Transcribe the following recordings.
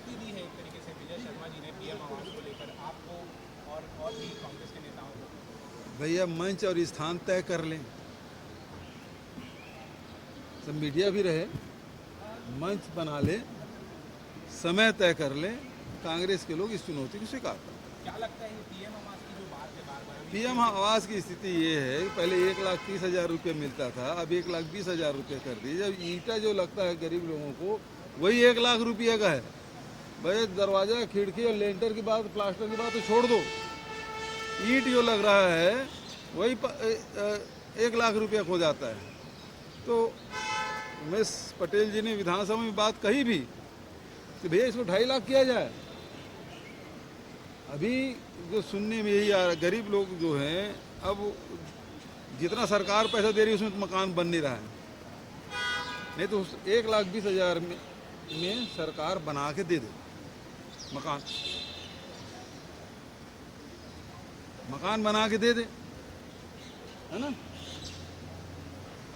चुनौती दी है एक तरीके से विजय शर्मा जी ने पीएम आवास को लेकर आपको और भी कांग्रेस के नेताओं को। भैया मंच और स्थान तय कर लें, सब मीडिया भी रहे, मंच बना लें, समय तय कर लें, कांग्रेस के लोग इस चुनौती को स्वीकार करें। क्या लगता है ये पीएम आवास की जो बात है बार बार पीएम आवास की स्थिति ये है कि पहले 1,30,000 रुपये मिलता था, अब 1,20,000 रुपये कर दिए। जब ईंटा जो लगता है गरीब लोगों को वही 1,00,000 रुपये का है। भाई दरवाजा खिड़की और लेंटर की बात, प्लास्टर की बात तो छोड़ दो, ईंट जो लग रहा है वही 1,00,000 रुपया खो जाता है। तो उमेश पटेल जी ने विधानसभा में बात कही भी कि भैया इसको 2.5 लाख किया जाए। अभी जो सुनने में यही आ रहा, गरीब लोग जो हैं अब जितना सरकार पैसा दे रही है उसमें तो मकान बन नहीं रहा है, नहीं तो 1,20,000 में सरकार बना के दे दे मकान, मकान बना के दे दे, है ना।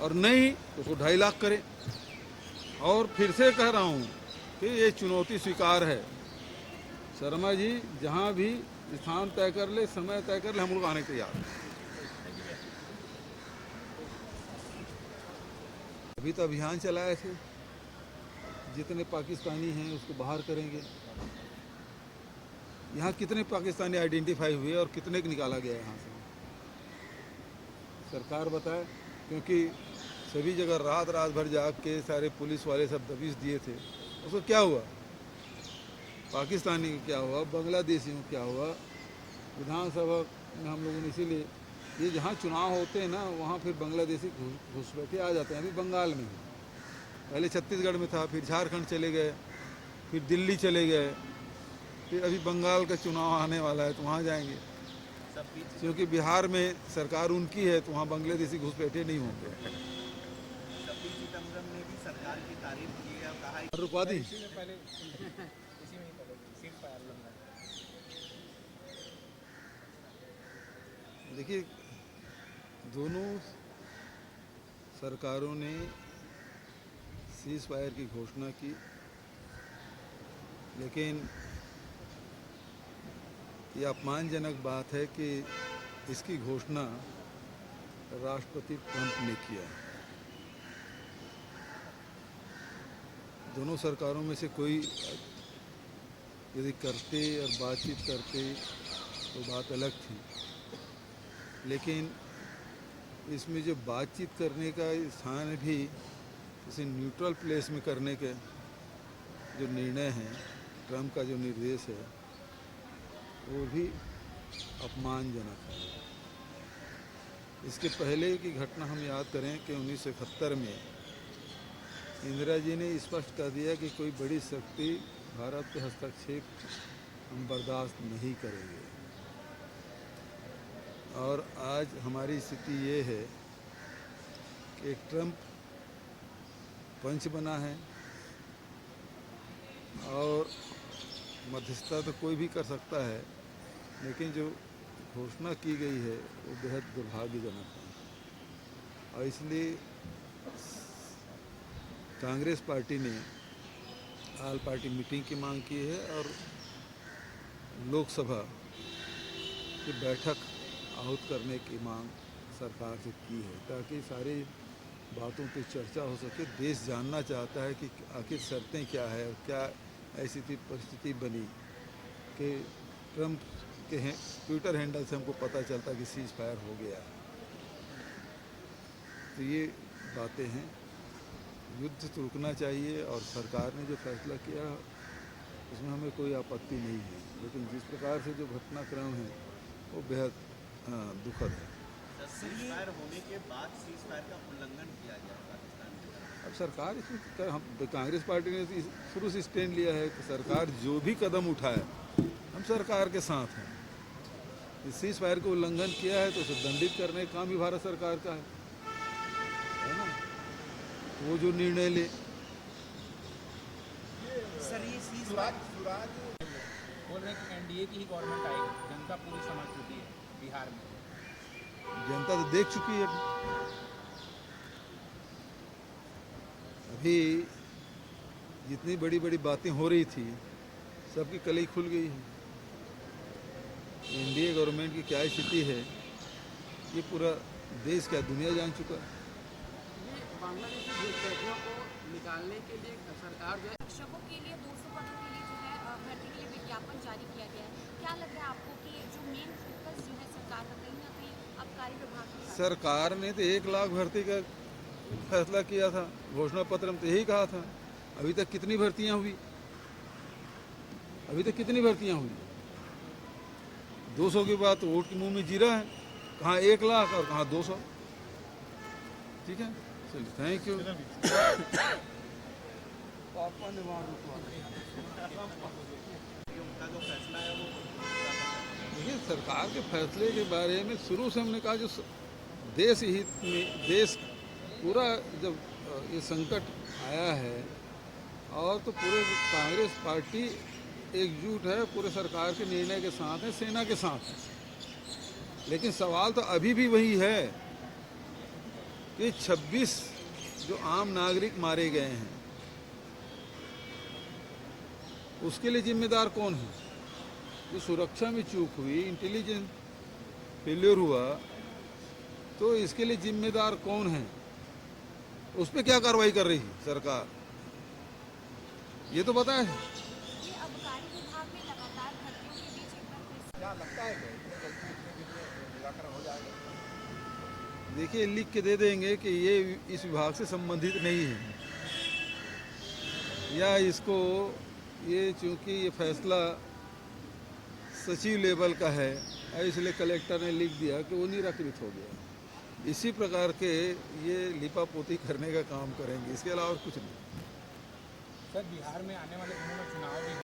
और नहीं तो उसको 2.5 लाख करे। और फिर से कह रहा हूँ कि ये चुनौती स्वीकार है। शर्मा जी जहाँ भी स्थान तय कर ले, समय तय कर ले, हम लोग आने के तैयार हैं। अभी तो अभियान चलाए थे, जितने पाकिस्तानी हैं उसको बाहर करेंगे। यहाँ कितने पाकिस्तानी आइडेंटिफाई हुए और कितने को निकाला गया यहाँ से, सरकार बताए। क्योंकि सभी जगह रात रात भर जाग के सारे पुलिस वाले सब दबिश दिए थे, उसको क्या हुआ, पाकिस्तानी को क्या हुआ, बांग्लादेशियों को क्या हुआ। विधानसभा में हम लोगों ने इसीलिए, ये जहाँ चुनाव होते हैं ना वहाँ फिर बांग्लादेशी घुसपैठे आ जाते हैं। अभी बंगाल में, पहले छत्तीसगढ़ में था, फिर झारखंड चले गए, फिर दिल्ली चले गए, फिर अभी बंगाल का चुनाव आने वाला है तो वहाँ जाएंगे। क्योंकि बिहार में सरकार उनकी है तो वहाँ बांग्लादेशी घुसपैठे नहीं होंगे। चिदम्बरम ने भी सरकार की तारीफ की है और कहा रुकवा दी। इसी में पहले सीट पर देखिए, दोनों सरकारों ने सीज फायर की घोषणा की, लेकिन ये अपमानजनक बात है कि इसकी घोषणा राष्ट्रपति ट्रंप ने किया। दोनों सरकारों में से कोई यदि करते और बातचीत करते तो बात अलग थी, लेकिन इसमें जो बातचीत करने का स्थान भी किसी न्यूट्रल प्लेस में करने के जो निर्णय हैं, ट्रंप का जो निर्देश है, वो भी अपमानजनक है। इसके पहले की घटना हम याद करें कि 1971 में इंदिरा जी ने स्पष्ट कर दिया कि कोई बड़ी शक्ति भारत के हस्तक्षेप हम बर्दाश्त नहीं करेंगे। और आज हमारी स्थिति ये है कि ट्रंप पंच बना है और मध्यस्थता तो कोई भी कर सकता है, लेकिन जो घोषणा की गई है वो बेहद दुर्भाग्यजनक है। और इसलिए कांग्रेस पार्टी ने ऑल पार्टी मीटिंग की मांग की है और लोकसभा की बैठक आहूत करने की मांग सरकार से की है, ताकि सारी बातों पे चर्चा हो सके। देश जानना चाहता है कि आखिर शर्तें क्या है और क्या ऐसी परिस्थिति बनी कि ट्रंप के ट्विटर हैंडल से हमको पता चलता कि सीज फायर हो गया। तो ये बातें हैं, युद्ध तो रुकना चाहिए और सरकार ने जो फैसला किया उसमें हमें कोई आपत्ति नहीं है, लेकिन जिस प्रकार से जो घटनाक्रम है वो बेहद दुखद है। सीज फायर होने के बाद सीज फायर का उल्लंघन किया गया पाकिस्तान की तरफ। अब सरकार इसमें, हम कांग्रेस पार्टी ने शुरू से स्टैंड लिया है कि सरकार जो भी कदम उठाए हम सरकार के साथ हैं। इस सीज फायर को उल्लंघन किया है तो उसे दंडित करने का काम भी भारत सरकार का है ना, वो जो निर्णय ले। सर ये सीज सुराज बोल रहे हैं कि एनडीए की ही गवर्नमेंट आएगी, जनता पूरी समझ चुकी है बिहार में। जनता तो देख चुकी है। अभी जितनी बड़ी बड़ी बातें हो रही थी सबकी कलई खुल गई है। एनडीए गवर्नमेंट की क्या स्थिति है ये पूरा देश क्या दुनिया जान चुका है। ये बांग्लादेशी घुसपैठियों को निकालने के लिए सरकार जो है शिक्षकों के लिए 200 पदों के लिए जो है भर्ती के लिए विज्ञापन जारी किया गया है। क्या लग रहा है आपको कि जो मेन फोकस जो है सरकार का कहीं ना कहीं आबकारी विभाग की सरकार ने तो 1 लाख भर्ती का फैसला किया था, घोषणा पत्र में तो यही कहा था। अभी तक कितनी भर्तियां हुई? अभी तक कितनी भर्तियां हुई? 200 की बात तो वोट के मुंह में जीरा है। कहाँ 1 लाख और कहाँ 200। ठीक है, चलिए थैंक यू। पापा ने वहाँ रुकवा उनका जो फैसला है वो देखिए, सरकार के फैसले के बारे में शुरू से हमने कहा जो देश हित में देश पूरा जब ये संकट आया है और तो पूरे कांग्रेस पार्टी एकजुट है, पूरे सरकार के निर्णय के साथ है, सेना के साथ है। लेकिन सवाल तो अभी भी वही है कि 26 जो आम नागरिक मारे गए हैं उसके लिए जिम्मेदार कौन है? जो सुरक्षा में चूक हुई, इंटेलिजेंस फेल्योर हुआ, तो इसके लिए जिम्मेदार कौन है? उस पर क्या कार्रवाई कर रही है सरकार, ये तो बताए। ये आबकारी विभाग में लगातार भर्तियों के बीच एक बार फिर से क्या लगता है कि इतनी जल्दी इतने दिन में निराकरण हो जाएगा? देखिए, लिख के दे देंगे कि ये इस विभाग से संबंधित नहीं है, या इसको ये चूंकि ये फैसला सचिव लेवल का है इसलिए कलेक्टर ने लिख दिया कि वो निराकृत हो गया। इसी प्रकार के ये लिपापोती करने का काम करेंगे, इसके अलावा और कुछ नहीं। सर, बिहार में आने वाले दिनों में चुनाव